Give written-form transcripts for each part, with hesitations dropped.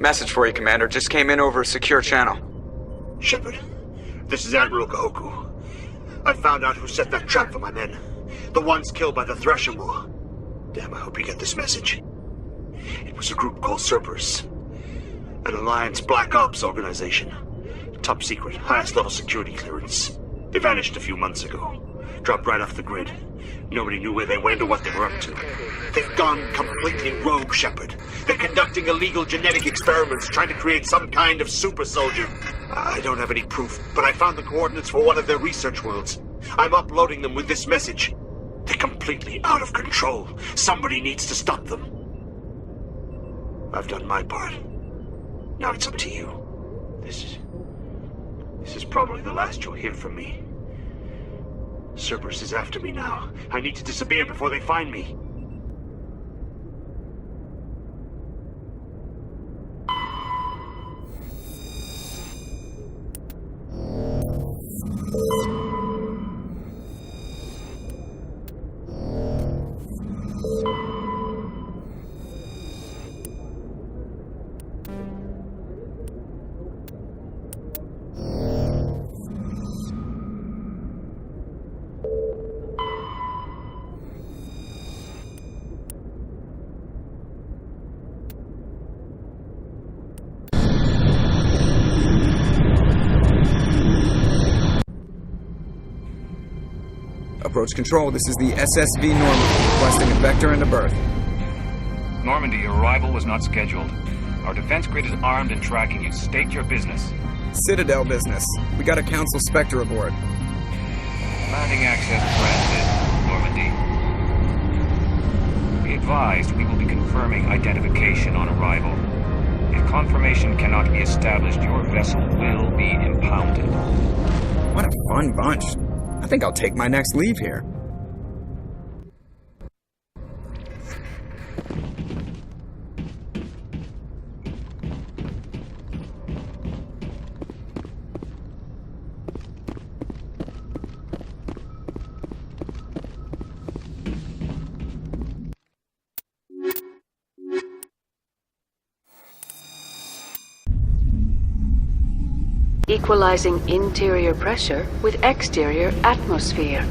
Message for you, Commander. Just came in over a secure channel. Shepard, this is Admiral Kahoku. I found out who set that trap for my men. The ones killed by the Thresher War. Damn, I hope you get this message. It was a group called Cerberus. An Alliance Black Ops organization. Top secret, highest level security clearance. They vanished a few months ago. Dropped right off the grid. Nobody knew where they went or what they were up to. They've gone completely rogue, Shepard. They're conducting illegal genetic experiments, trying to create some kind of super soldier. I don't have any proof, but I found the coordinates for one of their research worlds. I'm uploading them with this message. They're completely out of control. Somebody needs to stop them. I've done my part. Now it's up to you. This is probably the last you'll hear from me. Cerberus is after me now. I need to disappear before they find me. Approach control, this is the SSV Normandy, requesting a vector and a berth. Normandy, your arrival was not scheduled. Our defense grid is armed and tracking you. State your business. Citadel business. We got a Council Spectre aboard. Landing access granted, Normandy. Be advised, we will be confirming identification on arrival. If confirmation cannot be established, your vessel will be impounded. What a fun bunch. I think I'll take my next leave here. Equalizing interior pressure with exterior atmosphere.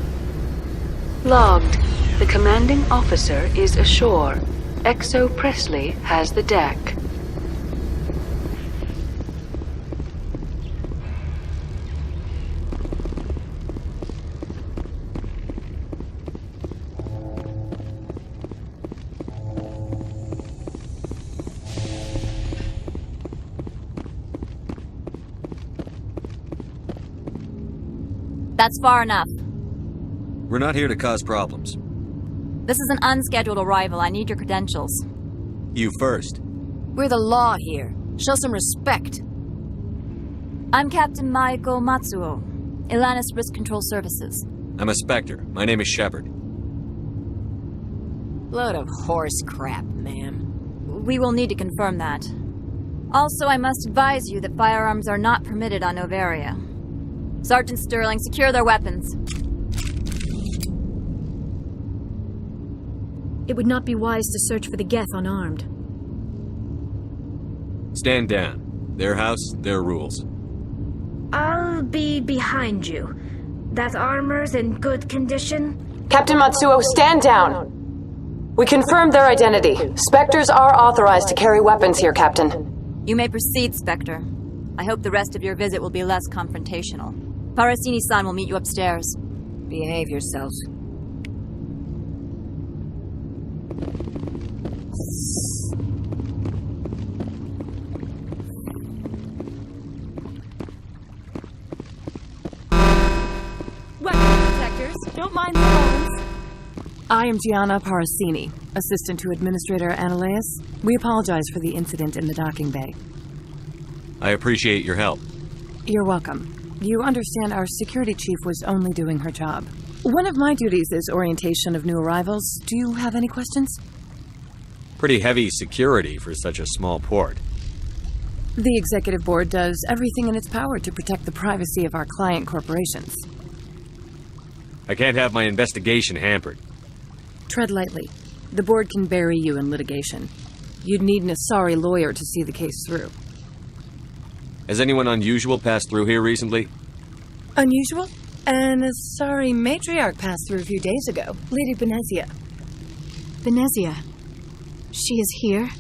Logged. The commanding officer is ashore. Exo Presley has the deck. That's far enough. We're not here to cause problems. This is an unscheduled arrival. I need your credentials. You first. We're the law here. Show some respect. I'm Captain Maiko Matsuo, Ilanis Risk Control Services. I'm a Spectre. My name is Shepard. Load of horse crap, ma'am. We will need to confirm that. Also, I must advise you that firearms are not permitted on Noveria. Sergeant Sterling, secure their weapons. It would not be wise to search for the Geth unarmed. Stand down. Their house, their rules. I'll be behind you. That armor's in good condition? Captain Matsuo, stand down! We confirmed their identity. Spectres are authorized to carry weapons here, Captain. You may proceed, Spectre. I hope the rest of your visit will be less confrontational. Parasini-san will meet you upstairs. Behave yourselves. Weapon protectors, don't mind the bones. I am Gianna Parasini, assistant to Administrator Ananias. We apologize for the incident in the docking bay. I appreciate your help. You're welcome. You understand our security chief was only doing her job. One of my duties is orientation of new arrivals. Do you have any questions? Pretty heavy security for such a small port. The executive board does everything in its power to protect the privacy of our client corporations. I can't have my investigation hampered. Tread lightly. The board can bury you in litigation. You'd need an Asari lawyer to see the case through. Has anyone unusual passed through here recently? Unusual? An Asari matriarch passed through a few days ago. Lady Benezia. Benezia. She is here?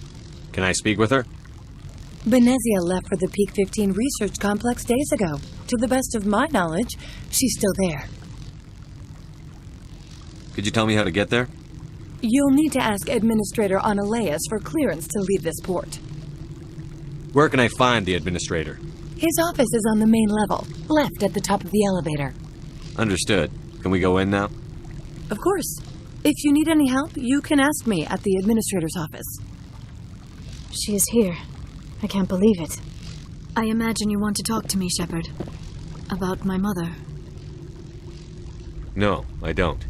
Can I speak with her? Benezia left for the Peak 15 research complex days ago. To the best of my knowledge, she's still there. Could you tell me how to get there? You'll need to ask Administrator Analeas for clearance to leave this port. Where can I find the administrator? His office is on the main level, left at the top of the elevator. Understood. Can we go in now? Of course. If you need any help, you can ask me at the administrator's office. She is here. I can't believe it. I imagine you want to talk to me, Shepard. About my mother. No, I don't.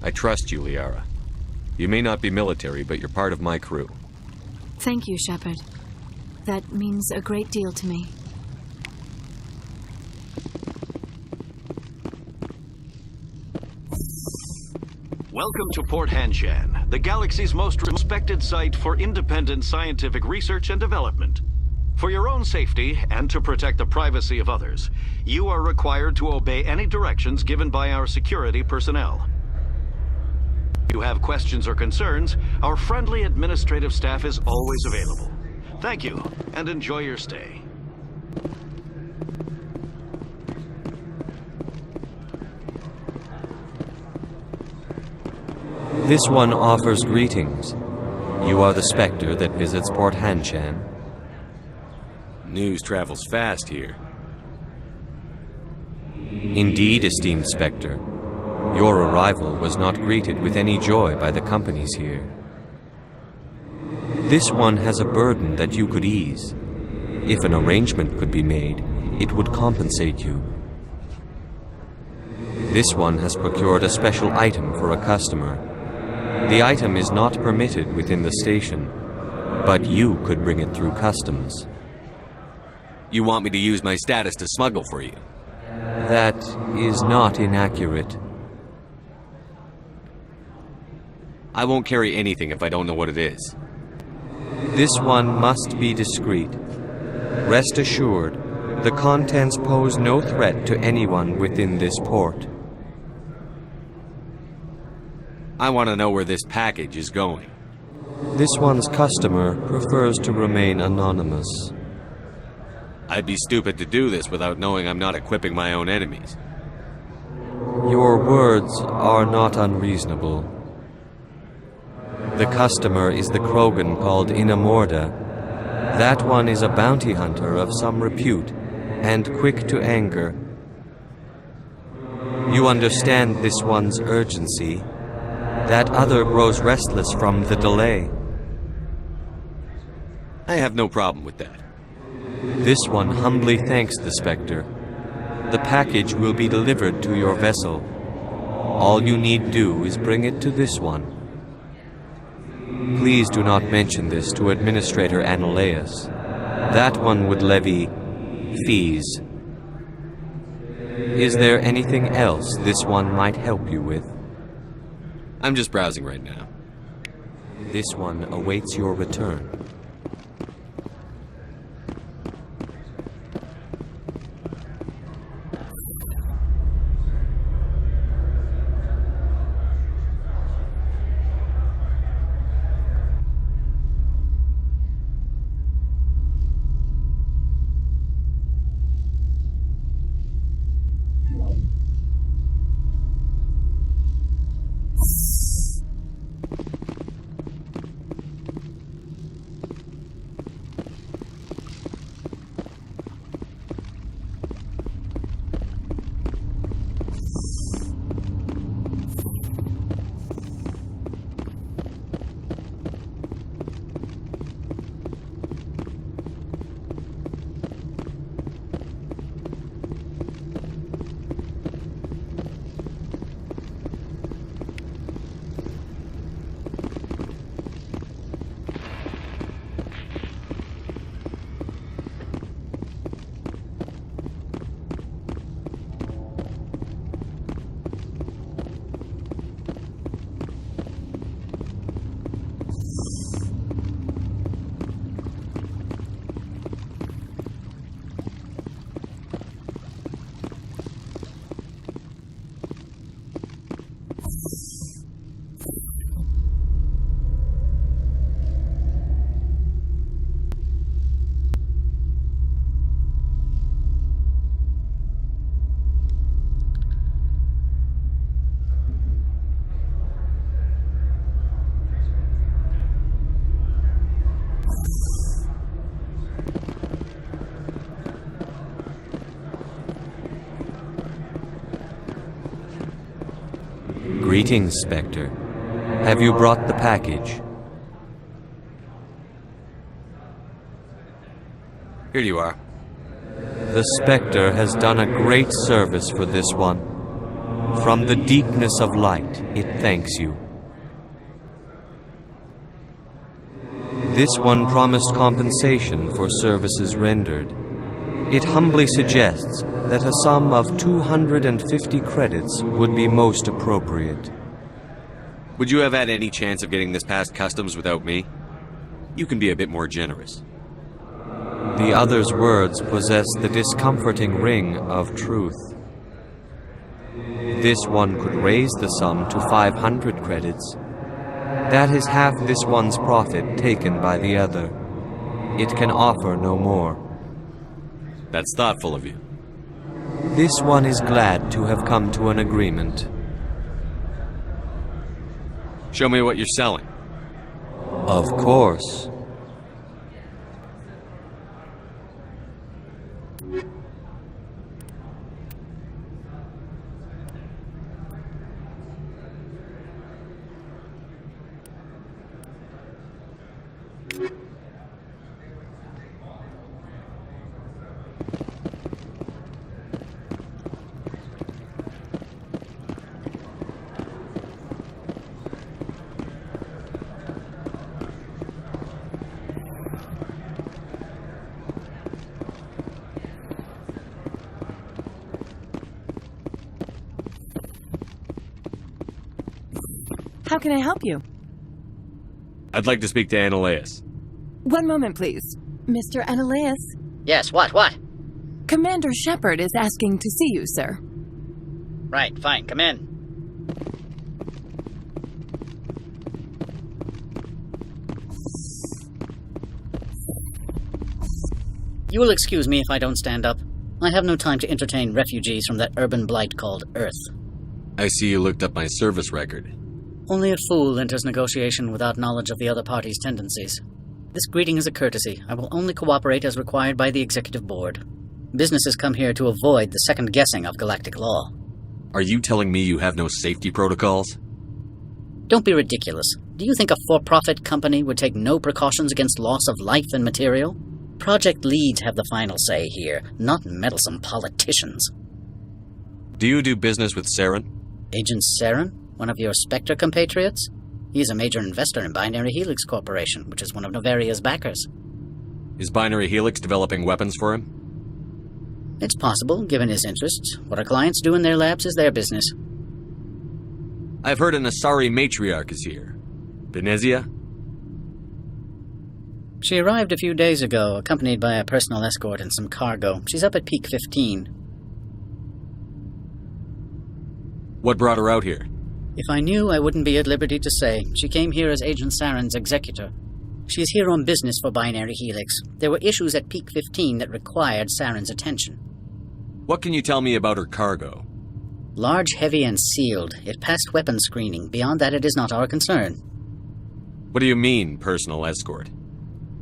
I trust you, Liara. You may not be military, but you're part of my crew. Thank you, Shepard. That means a great deal to me. Welcome to Port Hanshan, the galaxy's most respected site for independent scientific research and development. For your own safety and to protect the privacy of others, you are required to obey any directions given by our security personnel. If you have questions or concerns, our friendly administrative staff is always available. Thank you, and enjoy your stay. This one offers greetings. You are the Spectre that visits Port Hanshan. News travels fast here. Indeed, esteemed Spectre. Your arrival was not greeted with any joy by the companies here. This one has a burden that you could ease. If an arrangement could be made, it would compensate you. This one has procured a special item for a customer. The item is not permitted within the station, but you could bring it through customs. You want me to use my status to smuggle for you? That is not inaccurate. I won't carry anything if I don't know what it is. This one must be discreet. Rest assured, the contents pose no threat to anyone within this port. I want to know where this package is going. This one's customer prefers to remain anonymous. I'd be stupid to do this without knowing I'm not equipping my own enemies. Your words are not unreasonable. The customer is the Krogan called Inamorda. That one is a bounty hunter of some repute, and quick to anger. You understand this one's urgency. That other grows restless from the delay. I have no problem with that. This one humbly thanks the Spectre. The package will be delivered to your vessel. All you need do is bring it to this one. Please do not mention this to Administrator Analeas. That one would levy fees. Is there anything else this one might help you with? I'm just browsing right now. This one awaits your return. Greetings, Spectre. Have you brought the package? Here you are. The Spectre has done a great service for this one. From the deepness of light, it thanks you. This one promised compensation for services rendered. It humbly suggests that a sum of 250 credits would be most appropriate. Would you have had any chance of getting this past customs without me? You can be a bit more generous. The other's words possess the discomforting ring of truth. This one could raise the sum to 500 credits. That is half this one's profit taken by the other. It can offer no more. That's thoughtful of you. This one is glad to have come to an agreement. Show me what you're selling. Of course. How can I help you? I'd like to speak to Annaleus. One moment, please. Mr. Annaleus? Yes, what? Commander Shepard is asking to see you, sir. Right, fine, come in. You will excuse me if I don't stand up. I have no time to entertain refugees from that urban blight called Earth. I see you looked up my service record. Only a fool enters negotiation without knowledge of the other party's tendencies. This greeting is a courtesy. I will only cooperate as required by the Executive Board. Businesses come here to avoid the second guessing of galactic law. Are you telling me you have no safety protocols? Don't be ridiculous. Do you think a for-profit company would take no precautions against loss of life and material? Project leads have the final say here, not meddlesome politicians. Do you do business with Saren? Agent Saren? One of your Spectre compatriots? He is a major investor in Binary Helix Corporation, which is one of Noveria's backers. Is Binary Helix developing weapons for him? It's possible, given his interests. What our clients do in their labs is their business. I've heard an Asari matriarch is here. Benezia? She arrived a few days ago, accompanied by a personal escort and some cargo. She's up at Peak 15. What brought her out here? If I knew, I wouldn't be at liberty to say. She came here as Agent Saren's executor. She is here on business for Binary Helix. There were issues at Peak 15 that required Saren's attention. What can you tell me about her cargo? Large, heavy, and sealed. It passed weapons screening. Beyond that, it is not our concern. What do you mean, personal escort?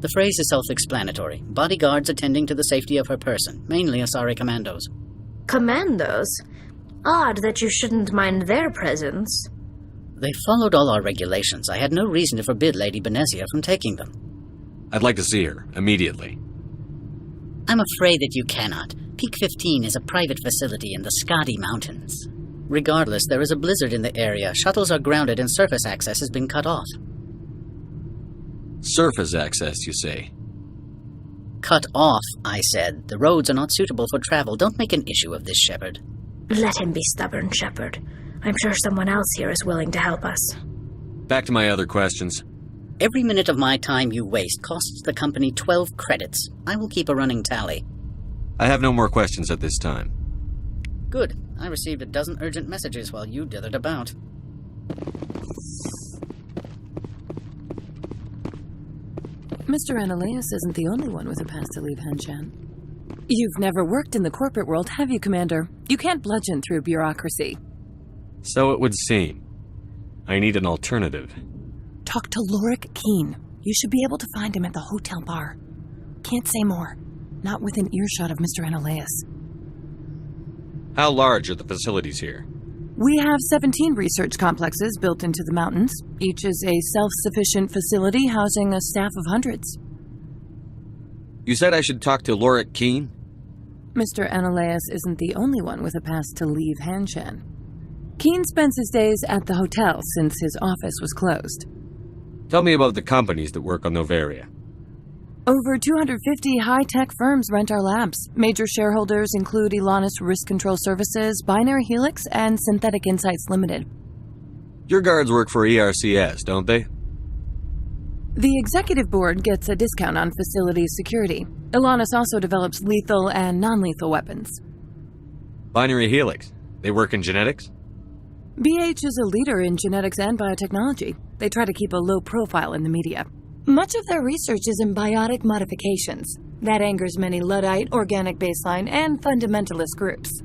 The phrase is self-explanatory. Bodyguards attending to the safety of her person, mainly Asari commandos. Commandos? Odd that you shouldn't mind their presence. They followed all our regulations. I had no reason to forbid Lady Benezia from taking them. I'd like to see her, immediately. I'm afraid that you cannot. Peak 15 is a private facility in the Skadi Mountains. Regardless, there is a blizzard in the area. Shuttles are grounded and surface access has been cut off. Surface access, you say? Cut off, I said. The roads are not suitable for travel. Don't make an issue of this, Shepard. Let him be stubborn, Shepard. I'm sure someone else here is willing to help us. Back to my other questions. Every minute of my time you waste costs the company 12 credits. I will keep a running tally. I have no more questions at this time. Good. I received a dozen urgent messages while you dithered about. Mr. Annaleus isn't the only one with a pass to leave Henshan. You've never worked in the corporate world, have you, Commander? You can't bludgeon through bureaucracy. So it would seem. I need an alternative. Talk to Lorik Keen. You should be able to find him at the hotel bar. Can't say more. Not within earshot of Mr. Annaleus. How large are the facilities here? We have 17 research complexes built into the mountains. Each is a self-sufficient facility housing a staff of hundreds. You said I should talk to Lorik Keene? Mr. Ananias isn't the only one with a pass to leave Hanshan. Keene spends his days at the hotel since his office was closed. Tell me about the companies that work on Noveria. Over 250 high-tech firms rent our labs. Major shareholders include Elanis Risk Control Services, Binary Helix, and Synthetic Insights Limited. Your guards work for ERCS, don't they? The executive board gets a discount on facility security. Elanis also develops lethal and non-lethal weapons. Binary Helix. They work in genetics? BH is a leader in genetics and biotechnology. They try to keep a low profile in the media. Much of their research is in biotic modifications. That angers many Luddite, organic baseline, and fundamentalist groups.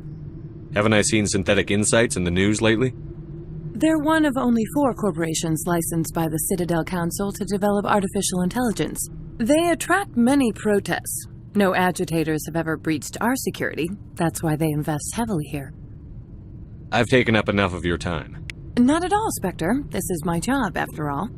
Haven't I seen Synthetic Insights in the news lately? They're one of only 4 corporations licensed by the Citadel Council to develop artificial intelligence. They attract many protests. No agitators have ever breached our security. That's why they invest heavily here. I've taken up enough of your time. Not at all, Spectre. This is my job, after all.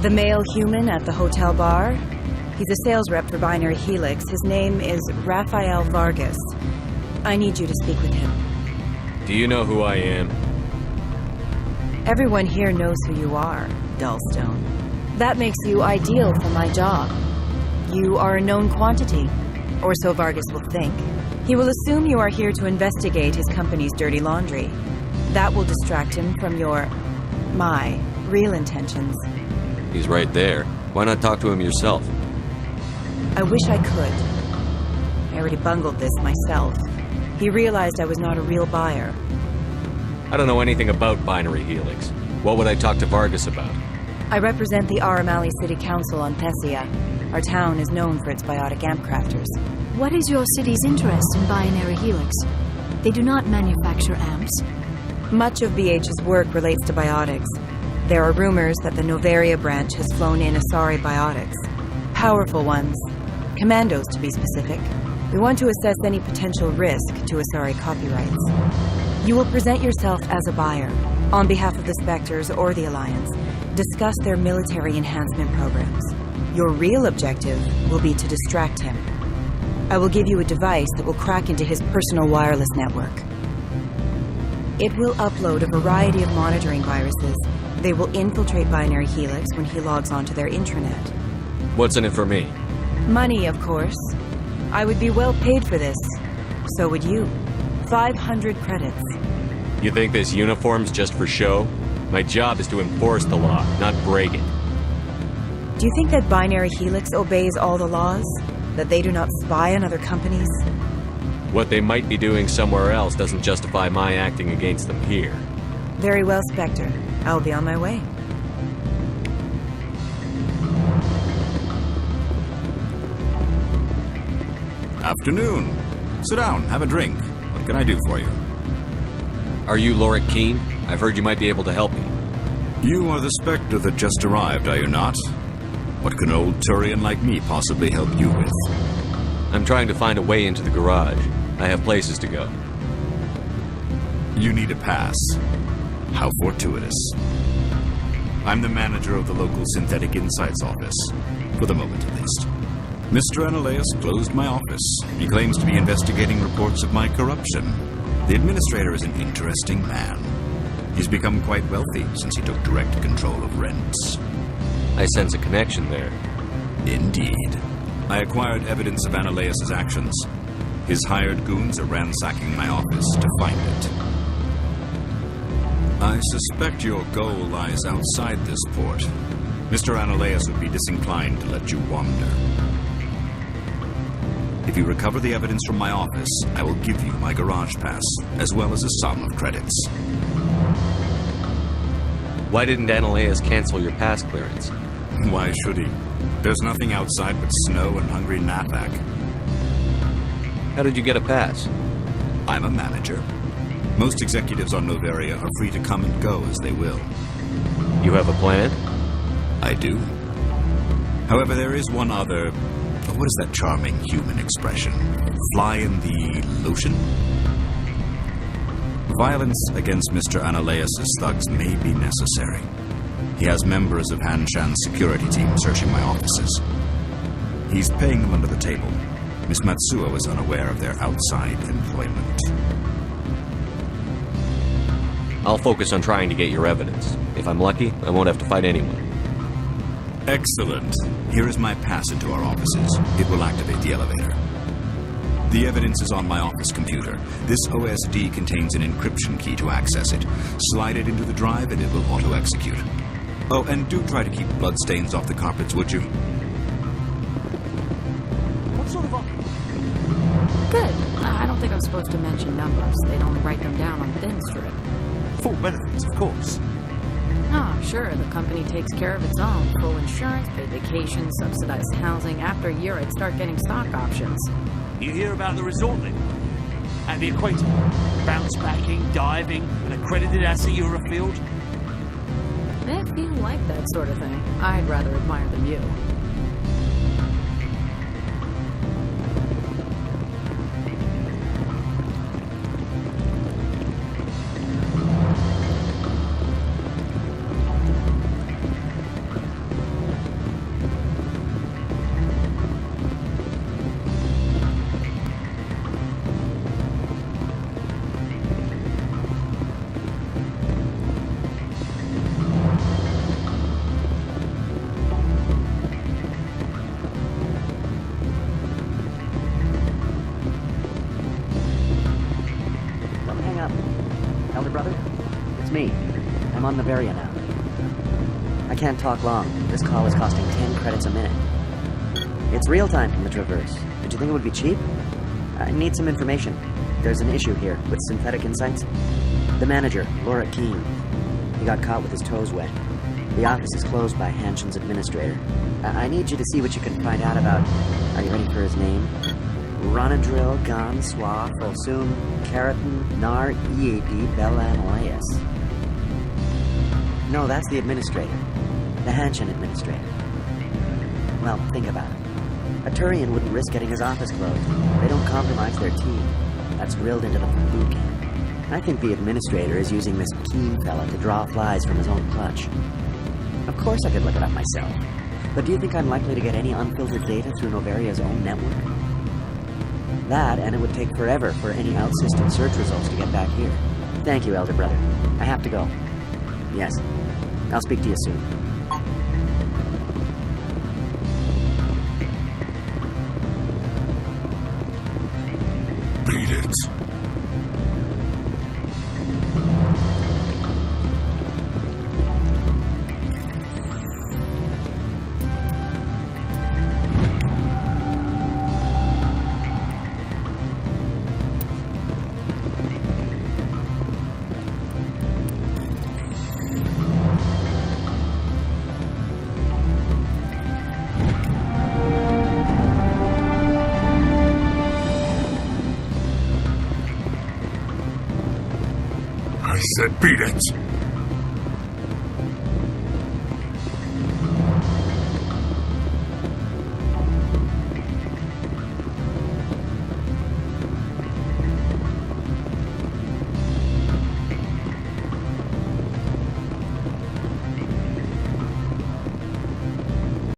The male human at the hotel bar? He's a sales rep for Binary Helix. His name is Rafael Vargas. I need you to speak with him. Do you know who I am? Everyone here knows who you are, Dullstone. That makes you ideal for my job. You are a known quantity, or so Vargas will think. He will assume you are here to investigate his company's dirty laundry. That will distract him from my real intentions. He's right there. Why not talk to him yourself? I wish I could. I already bungled this myself. He realized I was not a real buyer. I don't know anything about Binary Helix. What would I talk to Vargas about? I represent the Aramali City Council on Thessia. Our town is known for its biotic amp crafters. What is your city's interest in Binary Helix? They do not manufacture amps. Much of BH's work relates to biotics. There are rumors that the Noveria branch has flown in Asari biotics. Powerful ones. Commandos, to be specific. We want to assess any potential risk to Asari copyrights. You will present yourself as a buyer, on behalf of the Spectres or the Alliance. Discuss their military enhancement programs. Your real objective will be to distract him. I will give you a device that will crack into his personal wireless network. It will upload a variety of monitoring viruses. They will infiltrate Binary Helix when he logs onto their intranet. What's in it for me? Money, of course. I would be well paid for this. So would you. 500 credits. You think this uniform's just for show? My job is to enforce the law, not break it. Do you think that Binary Helix obeys all the laws? That they do not spy on other companies? What they might be doing somewhere else doesn't justify my acting against them here. Very well, Spectre. I'll be on my way. Afternoon. Sit down, have a drink. What can I do for you? Are you Lorik Keene? I've heard you might be able to help me. You are the Spectre that just arrived, are you not? What can an old Turian like me possibly help you with? I'm trying to find a way into the garage. I have places to go. You need a pass. How fortuitous. I'm the manager of the local Synthetic Insights office. For the moment, at least. Mr. Ananias closed my office. He claims to be investigating reports of my corruption. The administrator is an interesting man. He's become quite wealthy since he took direct control of rents. I sense a connection there. Indeed. I acquired evidence of Ananias' actions. His hired goons are ransacking my office to find it. I suspect your goal lies outside this port. Mr. Ananias would be disinclined to let you wander. If you recover the evidence from my office, I will give you my garage pass, as well as a sum of credits. Why didn't Ananias cancel your pass clearance? Why should he? There's nothing outside but snow and hungry Nathak. How did you get a pass? I'm a manager. Most executives on Noveria are free to come and go as they will. You have a plan? I do. However, there is one other... What is that charming human expression? Fly in the lotion? Violence against Mr. Ananias' thugs may be necessary. He has members of Hanshan's security team searching my offices. He's paying them under the table. Miss Matsuo is unaware of their outside employment. I'll focus on trying to get your evidence. If I'm lucky, I won't have to fight anyone. Excellent. Here is my pass into our offices. It will activate the elevator. The evidence is on my office computer. This OSD contains an encryption key to access it. Slide it into the drive and it will auto-execute. Oh, and do try to keep bloodstains off the carpets, would you? What sort of Good. I don't think I'm supposed to mention numbers. They'd only write them down on thin strip. Full benefits, of course. Ah, sure, the company takes care of its own. Full insurance, paid vacation, subsidized housing. After a year, I'd start getting stock options. You hear about the resort then? And the equator? Bounce backing, diving, an accredited asset Eurofield? If you like that sort of thing, I'd rather admire the view. Elder brother? It's me. I'm on Noveria now. I can't talk long. This call is costing 10 credits a minute. It's real time from the Traverse. Did you think it would be cheap? I need some information. There's an issue here with Synthetic Insights. The manager, Laura Keene. He got caught with his toes wet. The office is closed by Hanshan's administrator. I need you to see what you can find out about... Are you ready for his name? Ronadril Gan Swa Folsum Keratin Nar Ead Belanolias. No, that's the administrator. The Hanshan administrator. Well, think about it. A Turian wouldn't risk getting his office closed. They don't compromise their team. That's drilled into them from boot camp. I think the administrator is using this Keene fella to draw flies from his own clutch. Of course I could look it up myself. But do you think I'm likely to get any unfiltered data through Noveria's own network? That, and it would take forever for any out-system search results to get back here. Thank you, Elder Brother. I have to go. Yes. I'll speak to you soon. Beat it. I said beat it!